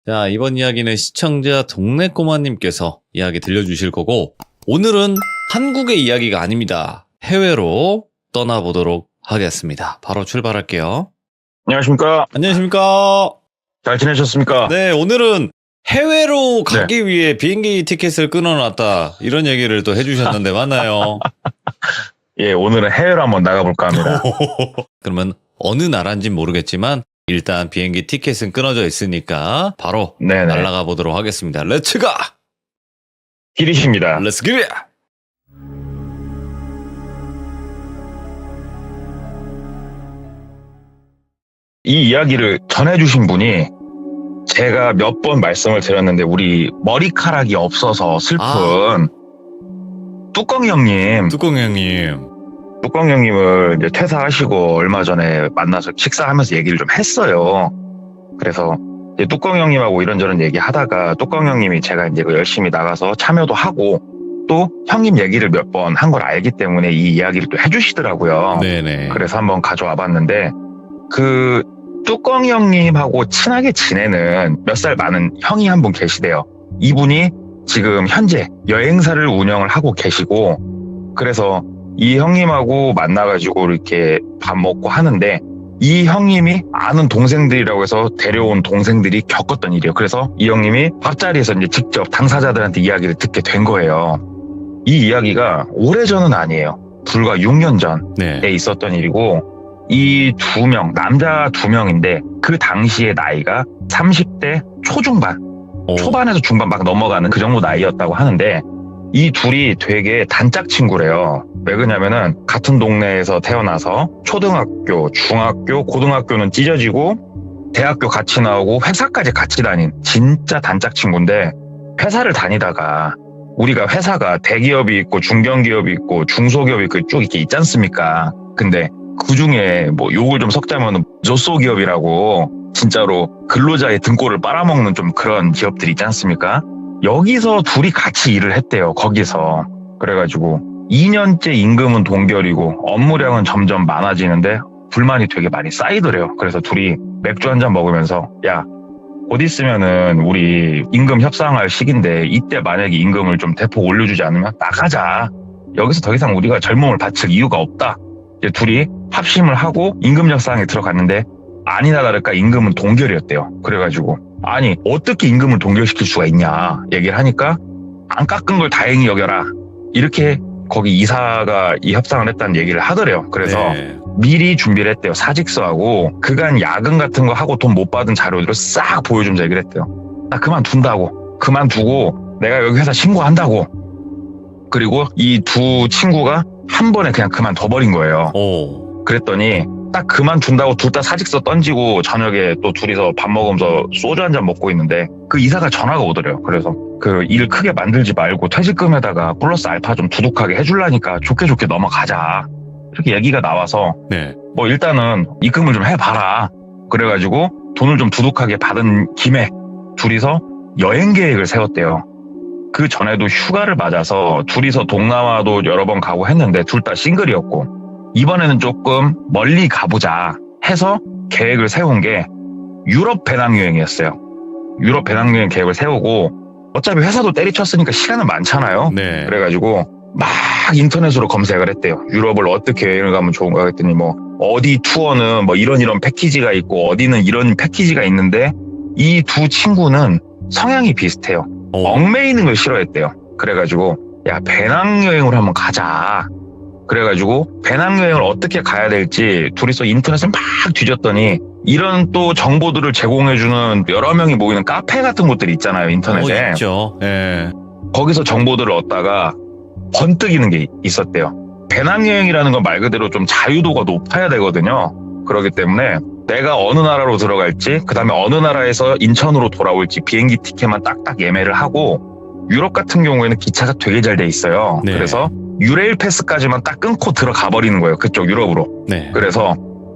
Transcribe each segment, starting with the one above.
자, 이번 이야기는 시청자 동네꼬마님께서 이야기 들려주실 거고, 오늘은 한국의 이야기가 아닙니다. 해외로 떠나보도록 하겠습니다. 바로 출발할게요. 안녕하십니까. 안녕하십니까. 잘 지내셨습니까? 네, 오늘은 해외로 가기 위해 비행기 티켓을 끊어놨다. 이런 얘기를 또 해주셨는데 맞나요? 예, 오늘은 해외로 한번 나가볼까 합니다. 그러면 어느 나라인지는 모르겠지만 일단 비행기 티켓은 끊어져 있으니까 바로 네네. 날아가 보도록 하겠습니다. 렛츠 가! 길이십니다. 렛츠 기릿! 이 이야기를 전해주신 분이 제가 몇 번 말씀을 드렸는데 우리 머리카락이 없어서 슬픈 뚜껑이 형님. 뚜껑 형님. 뚜껑 형님을 이제 퇴사하시고 얼마 전에 만나서 식사하면서 얘기를 좀 했어요. 그래서 이제 뚜껑 형님하고 이런저런 얘기 하다가 뚜껑 형님이 제가 이제 열심히 나가서 참여도 하고 또 형님 얘기를 몇 번 한 걸 알기 때문에 이 이야기를 또 해주시더라고요. 네네. 그래서 한번 가져와 봤는데 그 뚜껑 형님하고 친하게 지내는 몇 살 많은 형이 한 분 계시대요. 이분이 지금 현재 여행사를 운영을 하고 계시고 그래서 이 형님하고 만나가지고 이렇게 밥 먹고 하는데 이 형님이 아는 동생들이라고 해서 데려온 동생들이 겪었던 일이에요. 그래서 이 형님이 밥자리에서 이제 직접 당사자들한테 이야기를 듣게 된 거예요. 이 이야기가 오래전은 아니에요. 불과 6년 전에 네. 있었던 일이고 이 두 명, 남자 두 명인데 그 당시의 나이가 30대 초중반, 초반에서 중반 막 넘어가는 그 정도 나이였다고 하는데 이 둘이 되게 단짝 친구래요. 왜 그러냐면은 같은 동네에서 태어나서 초등학교, 중학교, 고등학교는 찢어지고 대학교 같이 나오고 회사까지 같이 다닌 진짜 단짝 친구인데 회사를 다니다가 우리가 회사가 대기업이 있고 중견기업이 있고 중소기업이 있고 쭉 이렇게 있지 않습니까? 근데 그 중에 뭐 욕을 좀 섞자면 조소기업이라고 진짜로 근로자의 등골을 빨아먹는 좀 그런 기업들이 있지 않습니까? 여기서 둘이 같이 일을 했대요. 거기서. 그래가지고 2년째 임금은 동결이고 업무량은 점점 많아지는데 불만이 되게 많이 쌓이더래요. 그래서 둘이 맥주 한잔 먹으면서 야, 곧 있으면은 우리 임금 협상할 시기인데 이때 만약에 임금을 좀 대폭 올려주지 않으면 나가자. 여기서 더 이상 우리가 젊음을 바칠 이유가 없다. 이제 둘이 합심을 하고 임금 협상에 들어갔는데 아니나 다를까 임금은 동결이었대요. 그래가지고 아니 어떻게 임금을 동결시킬 수가 있냐 얘기를 하니까 안 깎은 걸 다행히 여겨라. 이렇게 거기 이사가 이 협상을 했다는 얘기를 하더래요. 그래서 네. 미리 준비를 했대요. 사직서하고 그간 야근 같은 거 하고 돈 못 받은 자료들을 싹 보여주면서 얘기를 했대요. 나 그만둔다고. 그만두고 내가 여기 회사 신고한다고. 그리고 이 두 친구가 한 번에 그냥 그만둬버린 거예요. 그랬더니 딱 그만둔다고 둘 다 사직서 던지고 저녁에 또 둘이서 밥 먹으면서 소주 한 잔 먹고 있는데 그 이사가 전화가 오더래요. 그래서 그 일 크게 만들지 말고 퇴직금에다가 플러스 알파 좀 두둑하게 해줄라니까 좋게 넘어가자. 이렇게 얘기가 나와서 네. 뭐 일단은 입금을 좀 해봐라. 그래가지고 돈을 좀 두둑하게 받은 김에 둘이서 여행 계획을 세웠대요. 그 전에도 휴가를 맞아서 둘이서 동남아도 여러 번 가고 했는데 둘 다 싱글이었고 이번에는 조금 멀리 가보자 해서 계획을 세운 게 유럽 배낭여행이었어요. 유럽 배낭여행 계획을 세우고 어차피 회사도 때리쳤으니까 시간은 많잖아요. 네. 그래가지고 막 인터넷으로 검색을 했대요. 유럽을 어떻게 여행을 가면 좋은가 했더니 뭐 어디 투어는 뭐 이런 패키지가 있고 어디는 이런 패키지가 있는데 이 두 친구는 성향이 비슷해요. 얽매이는 걸 싫어했대요. 그래가지고 야 배낭여행으로 한번 가자. 그래가지고 배낭여행을 어떻게 가야 될지 둘이서 인터넷을 막 뒤졌더니 이런 또 정보들을 제공해주는 여러 명이 모이는 카페 같은 곳들이 있잖아요. 인터넷에. 있죠. 네. 거기서 정보들을 얻다가 번뜩이는 게 있었대요. 배낭여행이라는 건 말 그대로 좀 자유도가 높아야 되거든요. 그렇기 때문에 내가 어느 나라로 들어갈지 그 다음에 어느 나라에서 인천으로 돌아올지 비행기 티켓만 딱딱 예매를 하고 유럽 같은 경우에는 기차가 되게 잘 돼 있어요. 네. 그래서 유레일 패스까지만 딱 끊고 들어가 버리는 거예요. 그쪽 유럽으로. 네. 그래서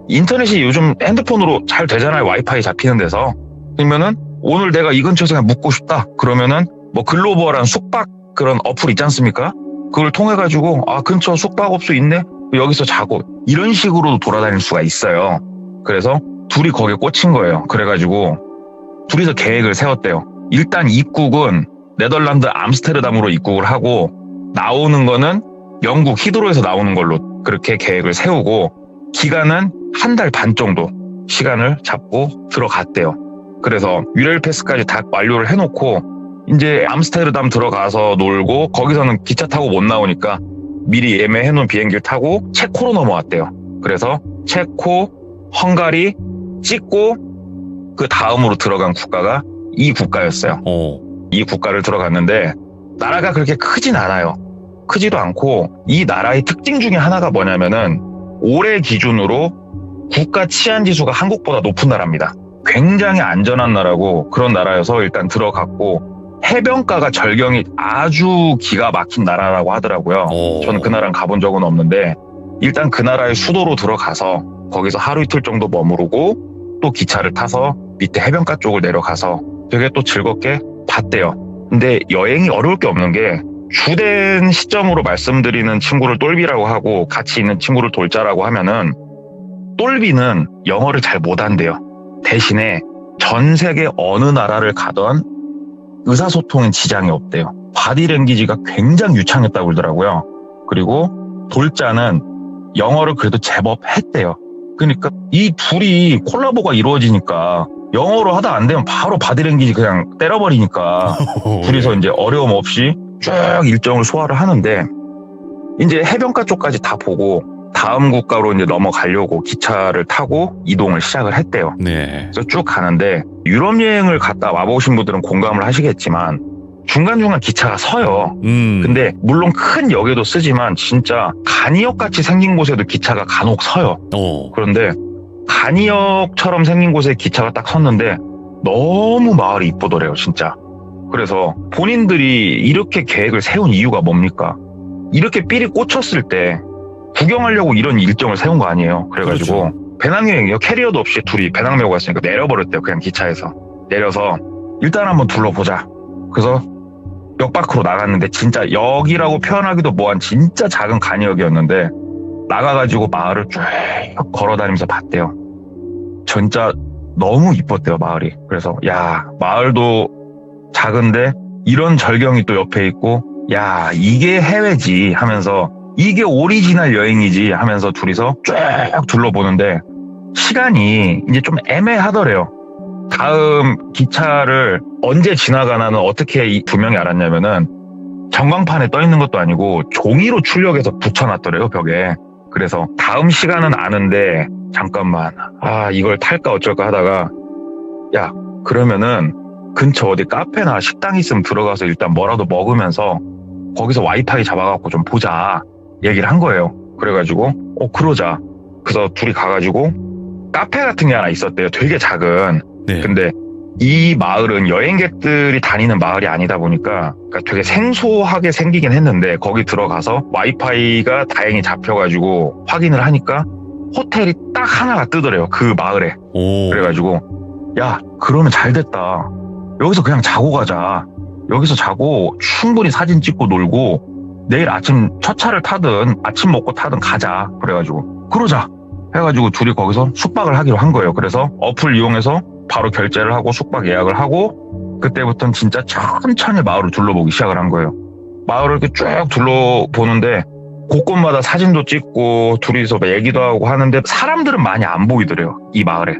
인터넷이 요즘 핸드폰으로 잘 되잖아요. 와이파이 잡히는 데서. 그러면은 오늘 내가 이 근처에서 그냥 묵고 싶다. 그러면은 뭐 글로벌한 숙박 그런 어플 있지 않습니까? 그걸 통해 가지고 아 근처 숙박업소 있네. 여기서 자고 이런 식으로도 돌아다닐 수가 있어요. 그래서 둘이 거기에 꽂힌 거예요. 그래가지고 둘이서 계획을 세웠대요. 일단 입국은 네덜란드 암스테르담으로 입국을 하고 나오는 거는 영국 히드로에서 나오는 걸로 그렇게 계획을 세우고 기간은 1달 반 정도 시간을 잡고 들어갔대요. 그래서 유레일 패스까지 다 완료를 해놓고 이제 암스테르담 들어가서 놀고 거기서는 기차 타고 못 나오니까 미리 예매해놓은 비행기를 타고 체코로 넘어왔대요. 그래서 체코, 헝가리 찍고 그 다음으로 들어간 국가가 이 국가였어요. 이 국가를 들어갔는데 나라가 그렇게 크진 않아요. 크지도 않고 이 나라의 특징 중에 하나가 뭐냐면은 올해 기준으로 국가 치안 지수가 한국보다 높은 나라입니다. 굉장히 안전한 나라고 그런 나라여서 일단 들어갔고 해변가가 절경이 아주 기가 막힌 나라라고 하더라고요. 저는 그 나라는 가본 적은 없는데 일단 그 나라의 수도로 들어가서 거기서 하루 이틀 정도 머무르고 또 기차를 타서 밑에 해변가 쪽을 내려가서 되게 또 즐겁게 봤대요. 근데 여행이 어려울 게 없는 게 주된 시점으로 말씀드리는 친구를 똘비라고 하고 같이 있는 친구를 돌자라고 하면은 똘비는 영어를 잘 못한대요. 대신에 전 세계 어느 나라를 가던 의사소통엔 지장이 없대요. 바디랭귀지가 굉장히 유창했다고 그러더라고요. 그리고 돌자는 영어를 그래도 제법 했대요. 그러니까 이 둘이 콜라보가 이루어지니까 영어로 하다 안 되면 바로 바디랭귀지 그냥 때려버리니까 둘이서 이제 어려움 없이 쭉 일정을 소화를 하는데 이제 해변가 쪽까지 다 보고 다음 국가로 이제 넘어가려고 기차를 타고 이동을 시작을 했대요. 네. 그래서 쭉 가는데 유럽 여행을 갔다 와보신 분들은 공감을 하시겠지만 중간중간 기차가 서요. 근데 물론 큰 역에도 쓰지만 진짜 간이역 같이 생긴 곳에도 기차가 간혹 서요. 그런데 간이역처럼 생긴 곳에 기차가 딱 섰는데 너무 마을이 이쁘더래요, 진짜. 그래서 본인들이 이렇게 계획을 세운 이유가 뭡니까? 이렇게 삘이 꽂혔을 때 구경하려고 이런 일정을 세운 거 아니에요. 그래가지고 그렇죠. 배낭여행이요. 캐리어도 없이 둘이 배낭 메고 갔으니까 내려버렸대요. 그냥 기차에서. 내려서 일단 한번 둘러보자. 그래서 역 밖으로 나갔는데 진짜 역이라고 표현하기도 뭐한 진짜 작은 간이역이었는데 나가가지고 마을을 쭉 걸어다니면서 봤대요. 진짜 너무 이뻤대요, 마을이. 그래서 야, 마을도 작은데 이런 절경이 또 옆에 있고 야, 이게 해외지 하면서 이게 오리지널 여행이지 하면서 둘이서 쭉 둘러보는데 시간이 이제 좀 애매하더래요. 다음 기차를 언제 지나가나는 어떻게 이 두 명이 알았냐면은 전광판에 떠 있는 것도 아니고 종이로 출력해서 붙여놨더래요, 벽에. 그래서 다음 시간은 아는데 잠깐만, 이걸 탈까 어쩔까 하다가 야, 그러면은 근처 어디 카페나 식당 있으면 들어가서 일단 뭐라도 먹으면서 거기서 와이파이 잡아갖고 좀 보자 얘기를 한 거예요. 그래가지고 그러자. 그래서 둘이 가가지고 카페 같은 게 하나 있었대요. 되게 작은. 네. 근데 이 마을은 여행객들이 다니는 마을이 아니다 보니까 그러니까 되게 생소하게 생기긴 했는데 거기 들어가서 와이파이가 다행히 잡혀가지고 확인을 하니까 호텔이 딱 하나가 뜨더래요. 그 마을에. 그래가지고 야, 그러면 잘 됐다. 여기서 그냥 자고 가자. 여기서 자고 충분히 사진 찍고 놀고 내일 아침 첫 차를 타든 아침 먹고 타든 가자. 그래가지고 그러자 해가지고 둘이 거기서 숙박을 하기로 한 거예요. 그래서 어플 이용해서 바로 결제를 하고 숙박 예약을 하고 그때부터는 진짜 천천히 마을을 둘러보기 시작을 한 거예요. 마을을 이렇게 쭉 둘러보는데 곳곳마다 사진도 찍고 둘이서 얘기도 하고 하는데 사람들은 많이 안 보이더래요, 이 마을에.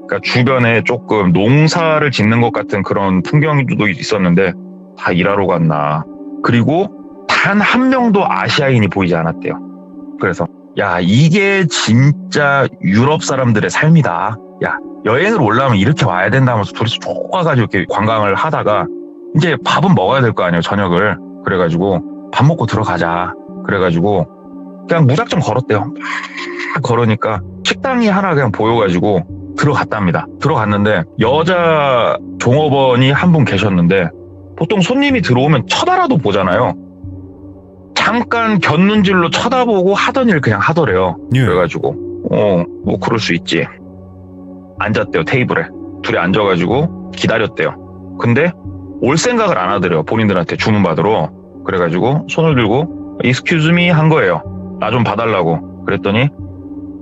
그러니까 주변에 조금 농사를 짓는 것 같은 그런 풍경도 있었는데 다 일하러 갔나. 그리고 단 한 명도 아시아인이 보이지 않았대요. 그래서 야, 이게 진짜 유럽 사람들의 삶이다. 야, 여행을 올라오면 이렇게 와야 된다 하면서 둘이서 쭉 와가지고 이렇게 관광을 하다가 이제 밥은 먹어야 될 거 아니에요, 저녁을. 그래가지고 밥 먹고 들어가자. 그래가지고 그냥 무작정 걸었대요. 막 걸으니까 식당이 하나 그냥 보여가지고 들어갔답니다. 들어갔는데 여자 종업원이 한 분 계셨는데 보통 손님이 들어오면 쳐다라도 보잖아요. 잠깐 곁눈질로 쳐다보고 하던 일 그냥 하더래요. 그래가지고 뭐 그럴 수 있지. 앉았대요, 테이블에. 둘이 앉아가지고 기다렸대요. 근데 올 생각을 안 하더래요, 본인들한테 주문 받으러. 그래가지고 손을 들고 excuse me 한 거예요. 나 좀 봐달라고. 그랬더니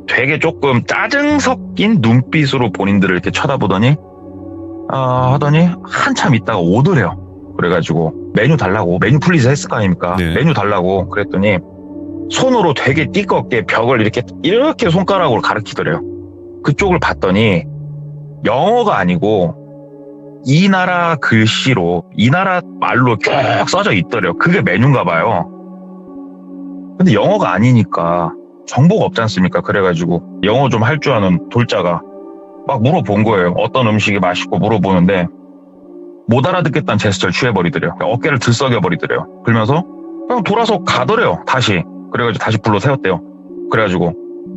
되게 조금 짜증 섞인 눈빛으로 본인들을 이렇게 쳐다보더니 하더니 한참 있다가 오더래요. 그래가지고 메뉴 달라고, 메뉴 플리즈 했을 거 아닙니까? 네. 메뉴 달라고 그랬더니 손으로 되게 띠껍게 벽을 이렇게 손가락으로 가리키더래요. 그쪽을 봤더니 영어가 아니고 이 나라 글씨로, 이 나라 말로 쭉 써져 있더래요. 그게 메뉴인가 봐요. 근데 영어가 아니니까 정보가 없지 않습니까? 그래가지고 영어 좀 할 줄 아는 돌자가 막 물어본 거예요. 어떤 음식이 맛있고 물어보는데 못 알아듣겠다는 제스처를 취해버리더래요. 어깨를 들썩여버리더래요. 그러면서 그냥 돌아서 가더래요. 다시. 그래가지고 다시 불러 세웠대요. 그래가지고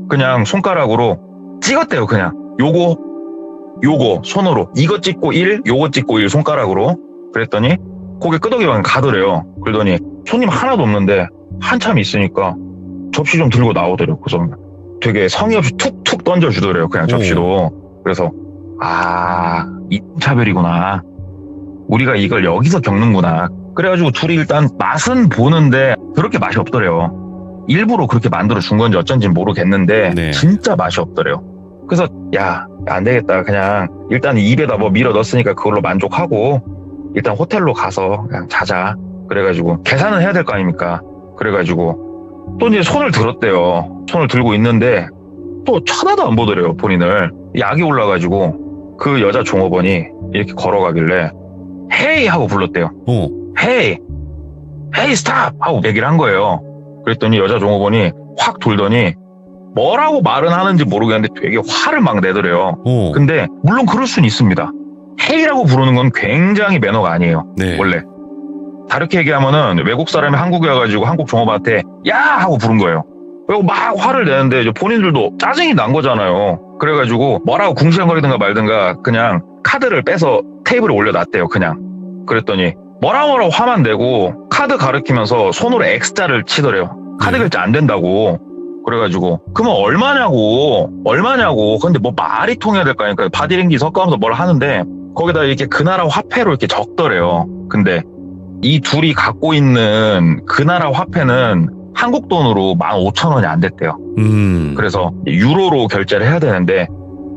그냥 손가락으로 찍었대요. 그냥 요거 손으로 이거 찍고 1, 요거 찍고 1 손가락으로. 그랬더니 고개 끄덕이면 가더래요. 그러더니 손님 하나도 없는데 한참 있으니까 접시 좀 들고 나오더래요. 그래서 되게 성의 없이 툭툭 던져주더래요. 그냥 접시도. 그래서 이차별이구나. 우리가 이걸 여기서 겪는구나. 그래가지고 둘이 일단 맛은 보는데 그렇게 맛이 없더래요. 일부러 그렇게 만들어 준 건지 어쩐지 모르겠는데 네. 진짜 맛이 없더래요. 그래서 안 되겠다. 그냥 일단 입에다 뭐 밀어 넣었으니까 그걸로 만족하고 일단 호텔로 가서 그냥 자자. 그래가지고 계산은 해야 될 거 아닙니까? 그래가지고 또 이제 손을 들었대요. 손을 들고 있는데 또 쳐다도 안 보더래요. 본인을. 약이 올라가지고 그 여자 종업원이 이렇게 걸어가길래 헤이 하고 불렀대요. 헤이 스탑 하고 얘기를 한 거예요. 그랬더니 여자 종업원이 확 돌더니 뭐라고 말은 하는지 모르겠는데 되게 화를 막 내더래요. 근데 물론 그럴 수는 있습니다. 헤이라고 부르는 건 굉장히 매너가 아니에요. 네. 원래. 다르게 얘기하면은 외국 사람이 한국에 와가지고 한국 종업원한테 야 하고 부른 거예요. 그리고 막 화를 내는데 이제 본인들도 짜증이 난 거잖아요. 그래가지고 뭐라고 궁시렁거리든가 말든가 그냥 카드를 빼서 테이블에 올려놨대요. 그냥. 그랬더니 뭐라고 화만 내고 카드 가리키면서 손으로 X자를 치더래요. 카드 결제 안 된다고. 그래가지고 그러면 얼마냐고. 근데 뭐 말이 통해야 될 거 아닙니까? 바디랭귀지 섞어가면서 뭘 하는데 거기다 이렇게 그 나라 화폐로 이렇게 적더래요. 근데 이 둘이 갖고 있는 그 나라 화폐는 한국 돈으로 15,000원이 안 됐대요. 그래서 유로로 결제를 해야 되는데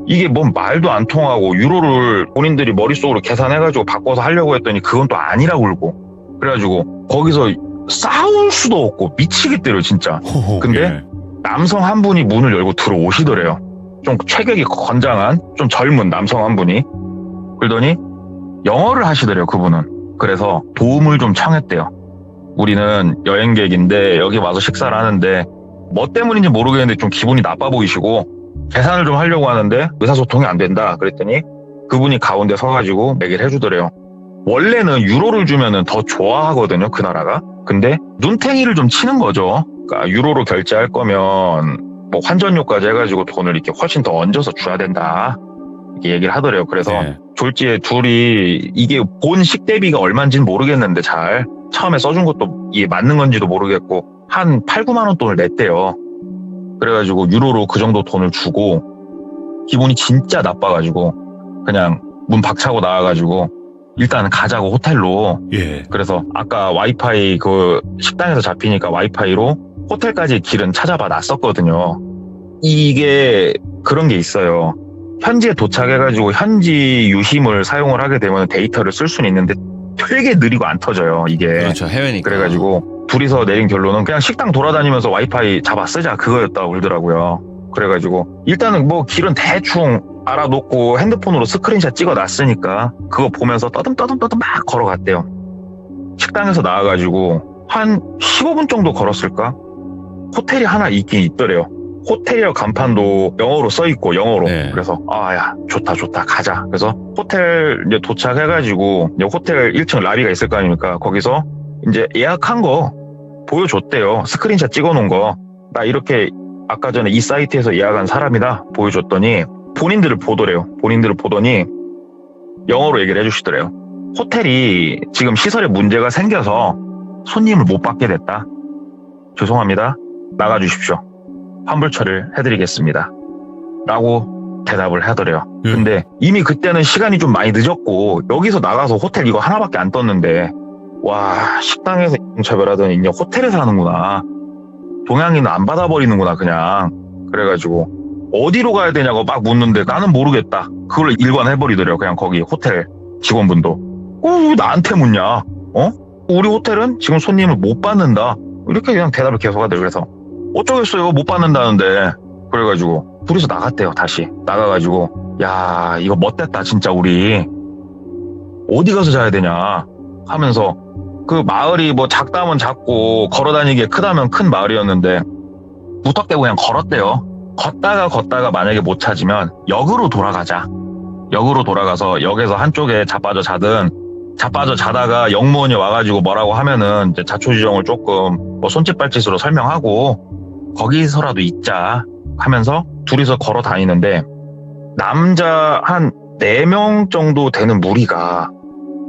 이게 뭔 말도 안 통하고 유로를 본인들이 머릿속으로 계산해가지고 바꿔서 하려고 했더니 그건 또 아니라고 그러고 그래가지고 거기서 싸울 수도 없고 미치겠대요 진짜. 근데 남성 한 분이 문을 열고 들어오시더래요. 좀 체격이 건장한 좀 젊은 남성 한 분이. 그러더니 영어를 하시더래요 그분은. 그래서 도움을 좀 청했대요. 우리는 여행객인데 여기 와서 식사를 하는데 뭐 때문인지 모르겠는데 좀 기분이 나빠 보이시고 계산을 좀 하려고 하는데 의사소통이 안 된다. 그랬더니 그분이 가운데 서가지고 얘기를 해주더래요. 원래는 유로를 주면은 더 좋아하거든요 그 나라가. 근데 눈탱이를 좀 치는 거죠. 그러니까 유로로 결제할 거면 뭐 환전료까지 해가지고 돈을 이렇게 훨씬 더 얹어서 줘야 된다. 이렇게 얘기를 하더래요. 그래서 졸지에 둘이 이게 본 식대비가 얼마인지는 모르겠는데 잘 처음에 써준 것도 이게 맞는 건지도 모르겠고 한 8, 9만 원 돈을 냈대요. 그래가지고 유로로 그 정도 돈을 주고 기분이 진짜 나빠가지고 그냥 문 박차고 나와가지고 일단 가자고 호텔로. 그래서 아까 와이파이 그 식당에서 잡히니까 와이파이로 호텔까지 길은 찾아봐 놨었거든요. 이게 그런 게 있어요. 현지에 도착해가지고 현지 유심을 사용을 하게 되면 데이터를 쓸 수는 있는데 되게 느리고 안 터져요 이게. 그렇죠. 해외니까. 그래가지고 둘이서 내린 결론은 그냥 식당 돌아다니면서 와이파이 잡아 쓰자 그거였다고 그러더라고요. 그래가지고 일단은 뭐 길은 대충 알아놓고 핸드폰으로 스크린샷 찍어놨으니까 그거 보면서 떠듬떠듬 막 걸어갔대요. 식당에서 나와가지고 한 15분 정도 걸었을까? 호텔이 하나 있긴 있더래요. 호텔이랑 간판도 영어로 써있고 영어로. 그래서 야 좋다 가자. 그래서 호텔 이제 도착해가지고 이제 호텔 1층 라비가 있을 거 아닙니까? 거기서 이제 예약한 거 보여줬대요. 스크린샷 찍어놓은 거. 나 이렇게 아까 전에 이 사이트에서 예약한 사람이다 보여줬더니 본인들을 보더래요. 본인들을 보더니 영어로 얘기를 해주시더래요. 호텔이 지금 시설에 문제가 생겨서 손님을 못 받게 됐다. 죄송합니다. 나가주십시오. 환불 처리를 해드리겠습니다. 라고 대답을 하더래요. 근데 이미 그때는 시간이 좀 많이 늦었고 여기서 나가서 호텔 이거 하나밖에 안 떴는데 와 식당에서 인차별하더니 이제 호텔에서 하는구나. 동양인은 안 받아버리는구나 그냥. 그래가지고 어디로 가야 되냐고 막 묻는데 나는 모르겠다. 그걸 일관해버리더래요. 그냥 거기 호텔 직원분도. 왜 나한테 묻냐? 우리 호텔은 지금 손님을 못 받는다. 이렇게 그냥 대답을 계속 하더래요. 그래서 어쩌겠어요. 못 받는다는데. 그래가지고 둘이서 나갔대요. 다시 나가가지고 야 이거 못됐다 진짜 우리 어디 가서 자야 되냐 하면서 그 마을이 뭐 작다면 작고 걸어다니기에 크다면 큰 마을이었는데 무턱대고 그냥 걸었대요. 걷다가 만약에 못 찾으면 역으로 돌아가자. 역으로 돌아가서 역에서 한쪽에 자빠져 자다가 역무원이 와가지고 뭐라고 하면은 이제 자초지종을 조금 뭐 손짓발짓으로 설명하고 거기서라도 있자 하면서 둘이서 걸어 다니는데 남자 한 4명 정도 되는 무리가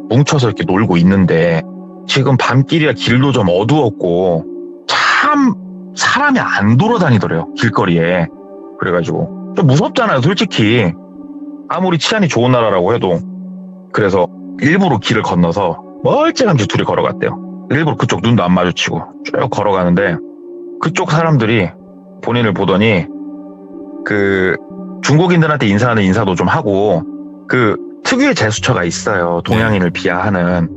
뭉쳐서 이렇게 놀고 있는데 지금 밤길이라 길도 좀 어두웠고 참 사람이 안 돌아다니더래요. 길거리에. 그래가지고 좀 무섭잖아요. 솔직히. 아무리 치안이 좋은 나라라고 해도. 그래서 일부러 길을 건너서 멀찌감치 둘이 걸어갔대요. 일부러 그쪽 눈도 안 마주치고 쭉 걸어가는데 그쪽 사람들이 본인을 보더니 그 중국인들한테 인사하는 인사도 좀 하고 그 특유의 제스처가 있어요. 동양인을 비하하는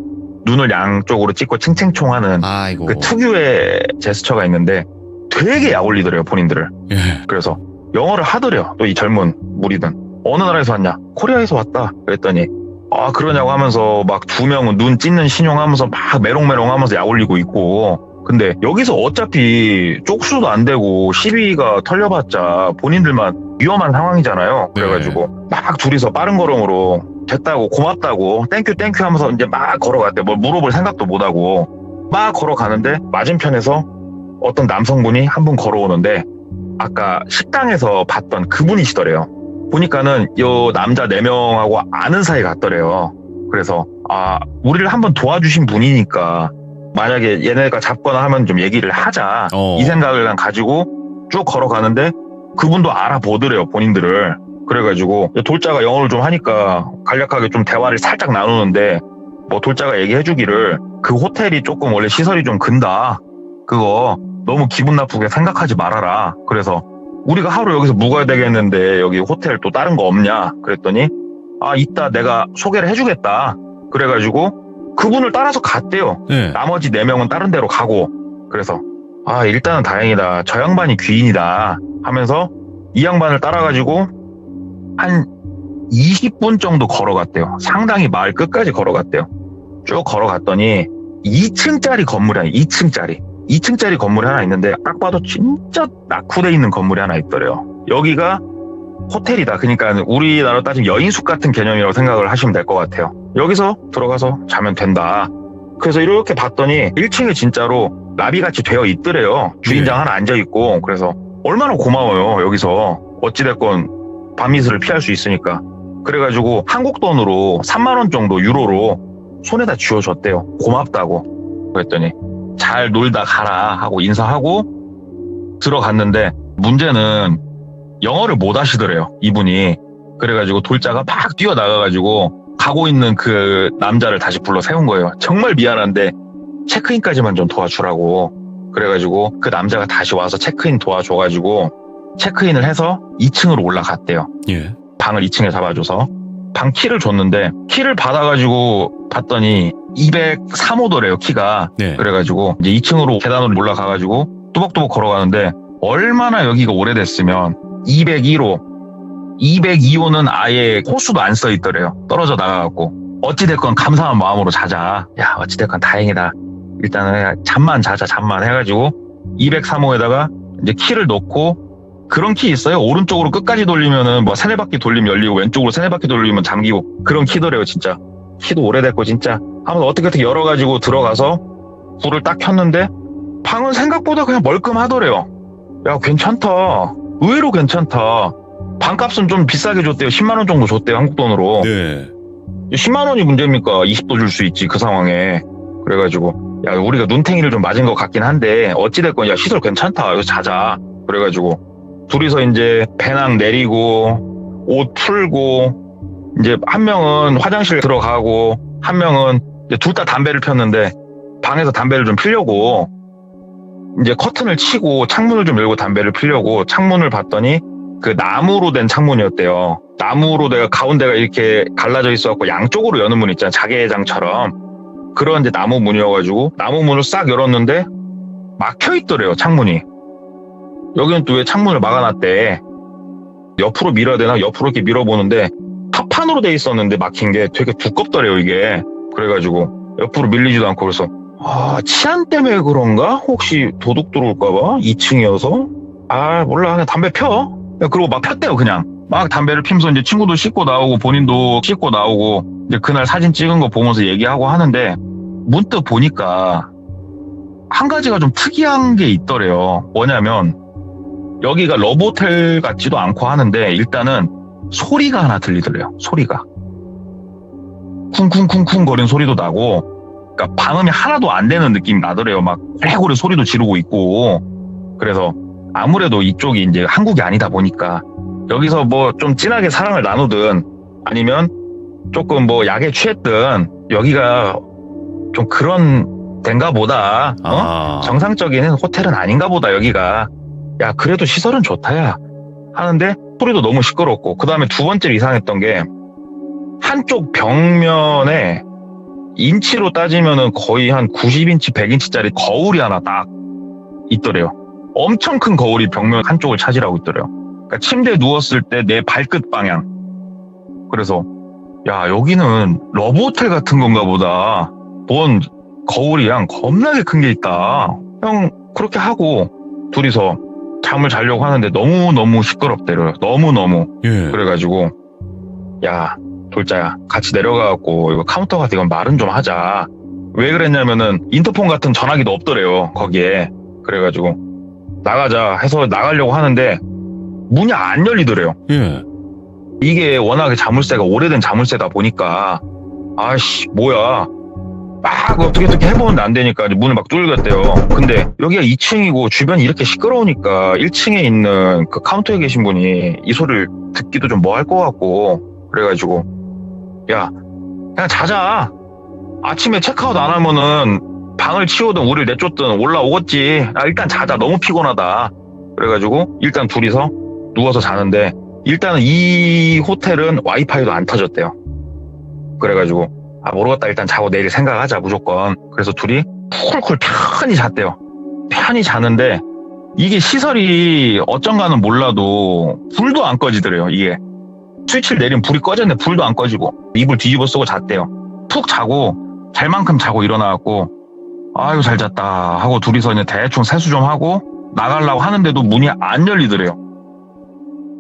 눈을 양쪽으로 찍고 칭칭총하는 아이고. 그 특유의 제스처가 있는데 되게 약올리더래요. 본인들을. 예. 그래서 영어를 하더래요. 또 이 젊은 무리는. 어느 나라에서 왔냐? 코리아에서 왔다. 그랬더니 아 그러냐고 하면서 막 2명은 눈 찢는 신용하면서 막 메롱메롱하면서 약올리고 있고 근데 여기서 어차피 쪽수도 안 되고 시비가 털려봤자 본인들만 위험한 상황이잖아요. 그래가지고 막 둘이서 빠른 걸음으로 됐다고 고맙다고 땡큐 하면서 이제 막 걸어갔대. 뭘 물어볼 생각도 못하고 막 걸어가는데 맞은편에서 어떤 남성분이 한 분 걸어오는데 아까 식당에서 봤던 그분이시더래요. 보니까는 요 남자 4명하고 아는 사이 같더래요. 그래서 우리를 한번 도와주신 분이니까 만약에 얘네가 잡거나 하면 좀 얘기를 하자 이 생각을 가지고 쭉 걸어가는데 그분도 알아보더래요. 본인들을. 그래가지고 돌자가 영어를 좀 하니까 간략하게 좀 대화를 살짝 나누는데 뭐 돌자가 얘기해주기를 그 호텔이 조금 원래 시설이 좀 근다. 그거 너무 기분 나쁘게 생각하지 말아라. 그래서 우리가 하루 여기서 묵어야 되겠는데 여기 호텔 또 다른 거 없냐? 그랬더니 이따 내가 소개를 해주겠다. 그래가지고 그분을 따라서 갔대요. 나머지 4명은 다른 데로 가고. 그래서 일단은 다행이다. 저 양반이 귀인이다 하면서 이 양반을 따라가지고 한 20분 정도 걸어갔대요. 상당히 마을 끝까지 걸어갔대요. 쭉 걸어갔더니 2층짜리 건물이 아니에요. 2층짜리 건물이 하나 있는데 딱 봐도 진짜 낙후돼 있는 건물이 하나 있더래요. 여기가 호텔이다. 그러니까 우리나라로 따지면 여인숙 같은 개념이라고 생각을 하시면 될 것 같아요. 여기서 들어가서 자면 된다. 그래서 이렇게 봤더니 1층에 진짜로 나비같이 되어 있더래요. 주인장 하나 앉아있고. 그래서 얼마나 고마워요. 여기서 어찌됐건 밤이슬을 피할 수 있으니까. 그래가지고 한국 돈으로 3만 원 정도 유로로 손에다 쥐어줬대요. 고맙다고. 그랬더니 잘 놀다 가라 하고 인사하고 들어갔는데 문제는 영어를 못 하시더래요. 이분이. 그래가지고 돌자가 막 뛰어나가가지고 가고 있는 그 남자를 다시 불러 세운 거예요. 정말 미안한데 체크인까지만 좀 도와주라고. 그래가지고 그 남자가 다시 와서 체크인 도와줘가지고 체크인을 해서 2층으로 올라갔대요. 방을 2층에 잡아줘서 방 키를 줬는데 키를 받아가지고 봤더니 203호더래요. 키가. 그래가지고 이제 2층으로 계단으로 올라가가지고 뚜벅뚜벅 걸어가는데 얼마나 여기가 오래됐으면 202호는 아예 호수도 안 써 있더래요. 떨어져 나가갖고 어찌됐건 감사한 마음으로 자자. 야 어찌됐건 다행이다. 일단은 잠만 자자. 잠만 해가지고 203호에다가 이제 키를 넣고 그런 키 있어요. 오른쪽으로 끝까지 돌리면은 뭐 3-4바퀴 돌리면 열리고 왼쪽으로 3-4바퀴 돌리면 잠기고 그런 키더래요. 진짜 키도 오래됐고 진짜 한번 어떻게 열어가지고 들어가서 불을 딱 켰는데 방은 생각보다 그냥 멀끔하더래요. 야 괜찮다. 의외로 괜찮다. 방값은 좀 비싸게 줬대요. 10만 원 정도 줬대요. 한국 돈으로. 10만 원이 문제입니까? 20도 줄 수 있지 그 상황에. 그래가지고 야 우리가 눈탱이를 좀 맞은 것 같긴 한데 어찌됐건 야 시설 괜찮다. 여기서 자자. 그래가지고 둘이서 이제 배낭 내리고 옷 풀고 이제 한 명은 화장실 들어가고 한 명은 이제 둘 다 담배를 폈는데 방에서 담배를 좀 피려고 이제 커튼을 치고 창문을 좀 열고 담배를 피려고 창문을 봤더니 그 나무로 된 창문이었대요. 나무로 내가 가운데가 이렇게 갈라져 있어갖고 양쪽으로 여는 문 있잖아. 자개장처럼. 그런 이제 나무 문이어가지고 나무 문을 싹 열었는데 막혀 있더래요, 창문이. 여기는 또 왜 창문을 막아놨대. 옆으로 밀어야 되나? 옆으로 이렇게 밀어보는데 합판으로 돼 있었는데 막힌 게 되게 두껍더래요, 이게. 그래가지고 옆으로 밀리지도 않고 그래서 치안 때문에 그런가? 혹시 도둑 들어올까봐? 2층이어서? 몰라. 그냥 담배 펴. 그리고 막 폈대요, 그냥. 막 담배를 피면서 이제 친구도 씻고 나오고 본인도 씻고 나오고 이제 그날 사진 찍은 거 보면서 얘기하고 하는데 문득 보니까 한 가지가 좀 특이한 게 있더래요. 뭐냐면 여기가 러브호텔 같지도 않고 하는데 일단은 소리가 하나 들리더래요. 소리가. 쿵쿵쿵쿵 거리는 소리도 나고 그러니까 방음이 하나도 안 되는 느낌이 나더래요. 막 고래고래 소리도 지르고 있고. 그래서 아무래도 이쪽이 이제 한국이 아니다 보니까 여기서 뭐 좀 진하게 사랑을 나누든 아니면 조금 뭐 약에 취했든 여기가 좀 그런 데인가 보다. 정상적인 호텔은 아닌가 보다 여기가. 야 그래도 시설은 좋다 야 하는데 소리도 너무 시끄럽고 그 다음에 두 번째로 이상했던 게 한쪽 벽면에 인치로 따지면은 거의 한 90인치 100인치짜리 거울이 하나 딱 있더래요. 엄청 큰 거울이 벽면 한쪽을 차지하고 있더래요. 그러니까 침대에 누웠을 때 내 발끝 방향. 그래서 야 여기는 러브호텔 같은 건가 보다. 뭔 거울이 양 겁나게 큰 게 있다. 형 그렇게 하고 둘이서 잠을 자려고 하는데 너무너무 시끄럽대요. 너무너무. 예. 그래가지고 야 돌자야 같이 내려가갖고 이거 카운터 가서 이건 말은 좀 하자. 왜 그랬냐면은 인터폰 같은 전화기도 없더래요 거기에. 그래가지고 나가자 해서 나가려고 하는데 문이 안 열리더래요. 예. 이게 워낙에 자물쇠가 오래된 자물쇠다 보니까 아이씨 뭐야 막 어떻게 해보는데 안 되니까 문을 막 뚫렸대요. 근데 여기가 2층이고 주변이 이렇게 시끄러우니까 1층에 있는 그 카운터에 계신 분이 이 소리를 듣기도 좀 뭐 할 것 같고 그래가지고 야 그냥 자자. 아침에 체크아웃 안 하면은 방을 치우든 우리를 내쫓든 올라오겠지. 일단 자자. 너무 피곤하다. 그래가지고 일단 둘이서 누워서 자는데 일단은 이 호텔은 와이파이도 안 터졌대요. 그래가지고 모르겠다. 일단 자고 내일 생각하자 무조건. 그래서 둘이 쿨쿨 편히 잤대요. 편히 자는데 이게 시설이 어쩐가는 몰라도 불도 안 꺼지더래요. 이게 스위치를 내리면 불이 꺼졌는데 불도 안 꺼지고 이불 뒤집어 쓰고 잤대요. 푹 자고 잘 만큼 자고 일어나갖고 아유 잘 잤다 하고 둘이서 이제 대충 세수 좀 하고 나가려고 하는데도 문이 안 열리더래요.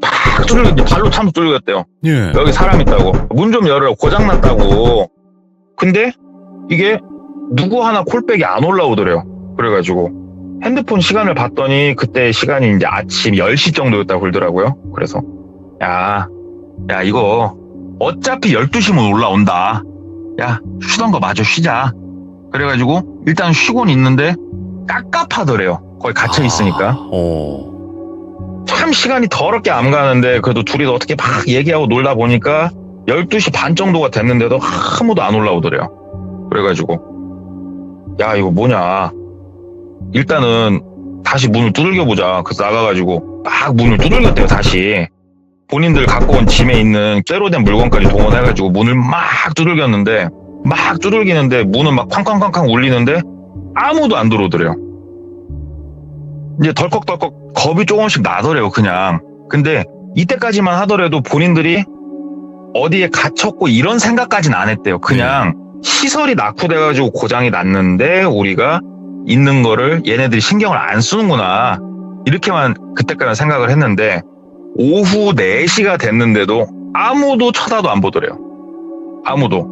팍 뚫려 발로 차면서 뚫렸대요. 예. 여기 사람 있다고 문 좀 열으라고 고장났다고. 근데 이게 누구 하나 콜백이 안 올라오더래요. 그래가지고 핸드폰 시간을 봤더니 그때 시간이 이제 아침 10시 정도였다고 그러더라고요. 그래서 야 이거 어차피 12시면 올라온다. 야 쉬던 거 마저 쉬자. 그래가지고 일단 쉬고는 있는데 깝깝하더래요. 거기 갇혀 있으니까. 참 시간이 더럽게 안 가는데 그래도 둘이서 어떻게 막 얘기하고 놀다 보니까 12시 반 정도가 됐는데도 아무도 안 올라오더래요. 그래가지고 야 이거 뭐냐. 일단은 다시 문을 두들겨보자. 그래서 나가가지고 막 문을 두들겼대요. 다시 본인들 갖고 온 짐에 있는 쇠로 된 물건까지 동원해가지고 문을 막 두들겼는데 막 두들기는데 문은 막 쾅쾅쾅쾅 울리는데 아무도 안 들어오더래요. 이제 덜컥덜컥 겁이 조금씩 나더래요 그냥. 근데 이때까지만 하더라도 본인들이 어디에 갇혔고 이런 생각까지는 안 했대요. 그냥 시설이 낙후돼가지고 고장이 났는데 우리가 있는 거를 얘네들이 신경을 안 쓰는구나 이렇게만 그때까지 생각을 했는데 오후 4시가 됐는데도 아무도 쳐다도 안 보더래요. 아무도.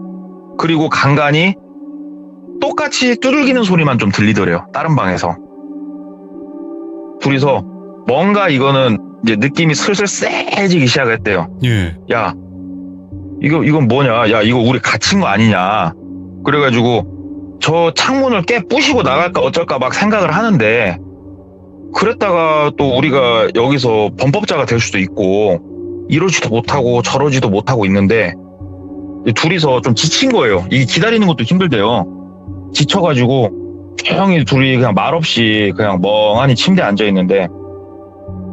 그리고 간간히 똑같이 두들기는 소리만 좀 들리더래요. 다른 방에서. 둘이서 뭔가 이거는 이제 느낌이 슬슬 쎄해지기 시작했대요. 예. 야, 이건 뭐냐? 야, 이거 우리 갇힌 거 아니냐? 그래가지고 저 창문을 부시고 나갈까 어쩔까 막 생각을 하는데 그랬다가 또 우리가 여기서 범법자가 될 수도 있고 이러지도 못하고 저러지도 못하고 있는데 둘이서 좀 지친 거예요. 이게 기다리는 것도 힘들대요. 지쳐가지고 조용히 둘이 그냥 말없이 그냥 멍하니 침대에 앉아 있는데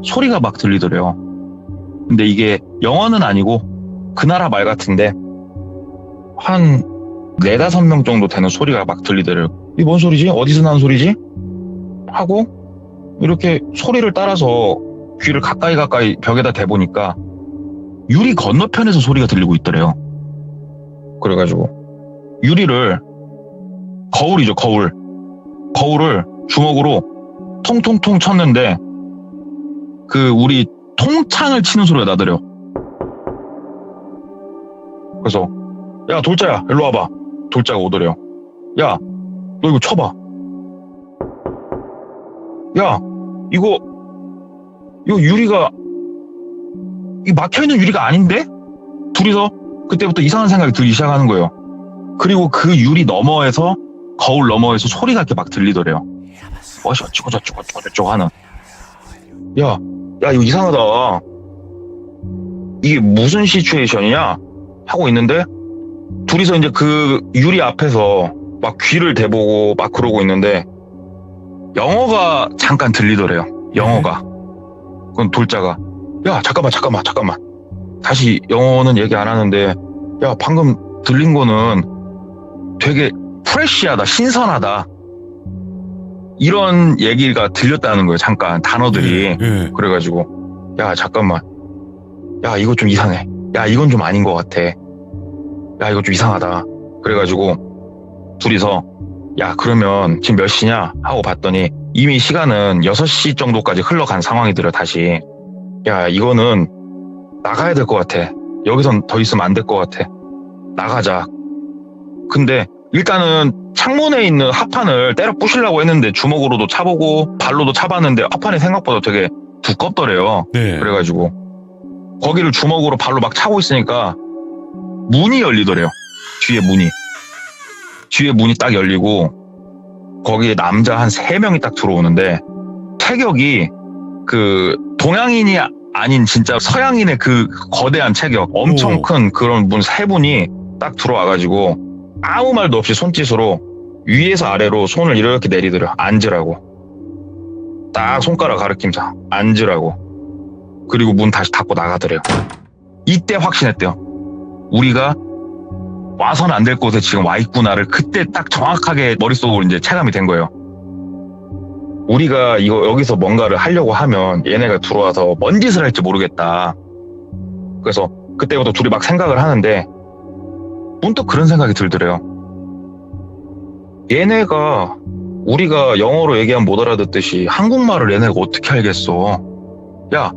소리가 막 들리더래요. 근데 이게 영어는 아니고 그 나라 말 같은데 한 4-5명 정도 되는 소리가 막 들리더래요. 이게 뭔 소리지? 어디서 나는 소리지? 하고 이렇게 소리를 따라서 귀를 가까이 벽에다 대보니까 유리 건너편에서 소리가 들리고 있더래요. 그래가지고 유리를 거울이죠, 거울을 주먹으로 통통통 쳤는데 그 우리 통창을 치는 소리가 나더래요. 그래서 야 돌자야 일로 와봐. 돌자가 오더래요. 야 너 이거 쳐봐. 야 이거 유리가 이 막혀있는 유리가 아닌데? 둘이서 그때부터 이상한 생각이 들기 시작하는 거예요. 그리고 그 유리 너머에서 거울 너머에서 소리가 이렇게 막 들리더래요. 어쩌고 저쩌고 하는. 야 이거 이상하다. 이게 무슨 시츄에이션이냐 하고 있는데 둘이서 이제 그 유리 앞에서 막 귀를 대보고 막 그러고 있는데 영어가 잠깐 들리더래요. 영어가. 그건 돌자가 야 잠깐만 다시 영어는 얘기 안 하는데 야 방금 들린 거는 되게 프레시하다, 신선하다 이런 얘기가 들렸다는 거예요. 잠깐 단어들이. 그래가지고 야 잠깐만 야 이거 좀 이상해. 야 이건 좀 아닌 것 같아. 야 이거 좀 이상하다. 그래가지고 둘이서 야 그러면 지금 몇 시냐 하고 봤더니 이미 시간은 6시 정도까지 흘러간 상황이더라. 다시 야 이거는 나가야 될 것 같아. 여기선 더 있으면 안 될 것 같아. 나가자. 근데 일단은 창문에 있는 합판을 때려 부시려고 했는데 주먹으로도 차보고 발로도 차봤는데 합판이 생각보다 되게 두껍더래요. 네. 그래가지고 거기를 주먹으로 발로 막 차고 있으니까 문이 열리더래요. 뒤에 문이 딱 열리고 거기에 남자 한 3명이 딱 들어오는데 체격이 그 동양인이 아닌 진짜 서양인의 그 거대한 체격, 엄청 큰 그런 분 3분이 딱 들어와가지고 아무 말도 없이 손짓으로 위에서 아래로 손을 이렇게 내리더래요. 앉으라고. 딱 손가락 가리키면서 앉으라고. 그리고 문 다시 닫고 나가더래요. 이때 확신했대요. 우리가 와서는 안 될 곳에 지금 와 있구나를 그때 딱 정확하게 머릿속으로 이제 체감이 된 거예요. 우리가 여기서 뭔가를 하려고 하면 얘네가 들어와서 뭔 짓을 할지 모르겠다. 그래서 그때부터 둘이 막 생각을 하는데 문득 그런 생각이 들더래요. 얘네가 우리가 영어로 얘기하면 못 알아듣듯이 한국말을 얘네가 어떻게 알겠어. 야